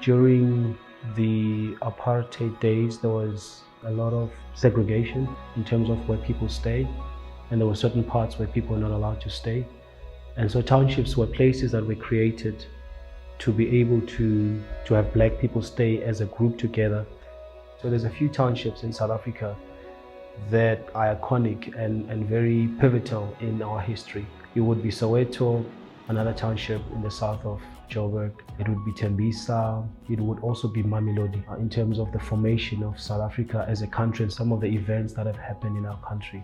During the apartheid days, there was a lot of segregation in terms of where people stayed, and there were certain parts where people were not allowed to stay. And so townships were places that were created to be able to have black people stay as a group together. So there's a few townships in South Africa that are iconic and very pivotal in our history. It would be Soweto, another township in the south of Joburg. It would be Tembisa. It would also be Mamelodi in terms of the formation of South Africa as a country and some of the events that have happened in our country.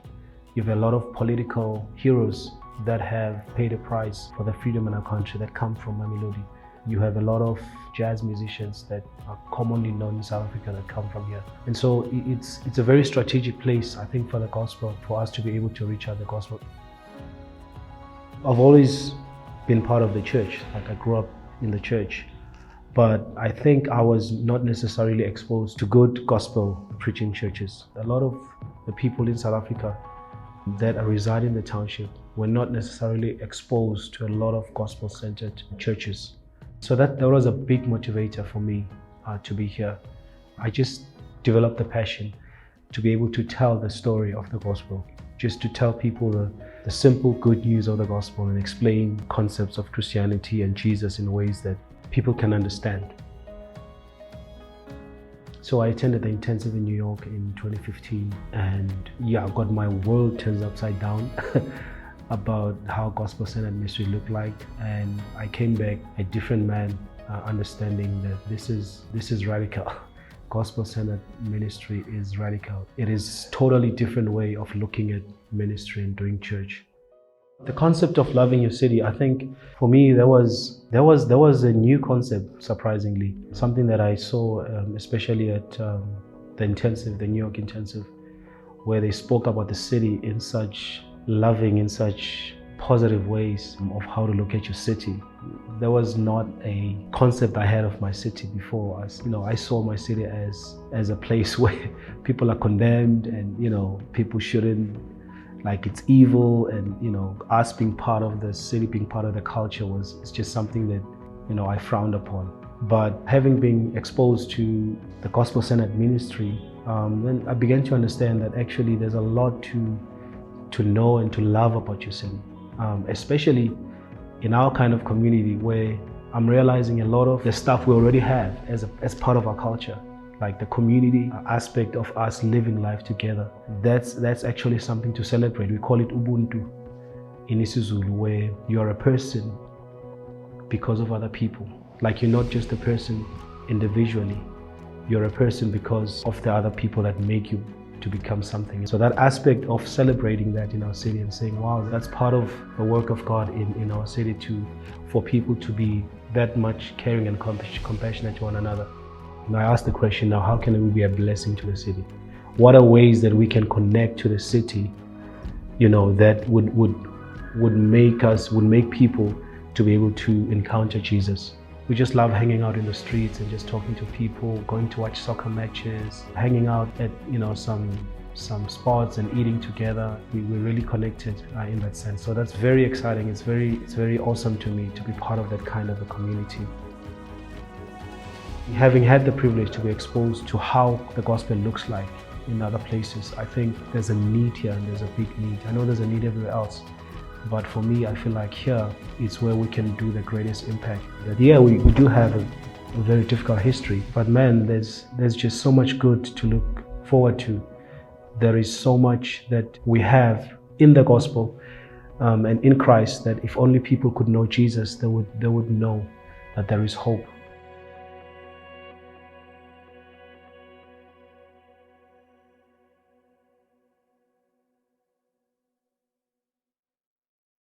You have a lot of political heroes that have paid a price for the freedom in our country that come from Mamelodi. You have a lot of jazz musicians that are commonly known in South Africa that come from here. And so it's a very strategic place, I think, for the gospel, for us to be able to reach out the gospel. I've always been part of the church. Like, I grew up in the church, but I think I was not necessarily exposed to good gospel preaching churches. A lot of the people in South Africa that reside in the township were not necessarily exposed to a lot of gospel-centered churches. So that was a big motivator for me to be here. I just developed the passion to be able to tell the story of the gospel, just to tell people the simple good news of the gospel and explain concepts of Christianity and Jesus in ways that people can understand. So I attended the intensive in New York in 2015, and yeah, I got my world turned upside down about how gospel-centered ministry looked like, and I came back a different man, understanding that this is radical. Gospel-centered ministry is radical. It is totally different way of looking at ministry and doing church. The concept of loving your city, I think for me there was a new concept, surprisingly, something that I saw especially at the New York intensive, where they spoke about the city in such loving, in such positive ways of how to look at your city. There was not a concept I had of my city before. I saw my city as a place where people are condemned, and people shouldn't, like, it's evil, and us being part of the city, being part of the culture it's just something that I frowned upon. But having been exposed to the gospel-centered ministry, then I began to understand that actually there's a lot to know and to love about your city, especially in our kind of community, where I'm realizing a lot of the stuff we already have as part of our culture, like the community aspect of us living life together. That's actually something to celebrate. We call it Ubuntu in isiZulu, where you're a person because of other people. Like, you're not just a person individually, you're a person because of the other people that make you to become something. So that aspect of celebrating that in our city and saying, wow, that's part of the work of God in our city, for people to be that much caring and compassionate to one another. And I asked the question, now how can we be a blessing to the city? What are ways that we can connect to the city, that would make people to be able to encounter Jesus? We just love hanging out in the streets and just talking to people, going to watch soccer matches, hanging out at some spots and eating together. We're really connected in that sense. So that's very exciting. It's very awesome to me to be part of that kind of a community. Having had the privilege to be exposed to how the gospel looks like in other places, I think there's a need here, and there's a big need. I know there's a need everywhere else, but for me, I feel like here is where we can do the greatest impact. Yeah, we do have a very difficult history, but man, there's just so much good to look forward to. There is so much that we have in the gospel and in Christ, that if only people could know Jesus, they would know that there is hope.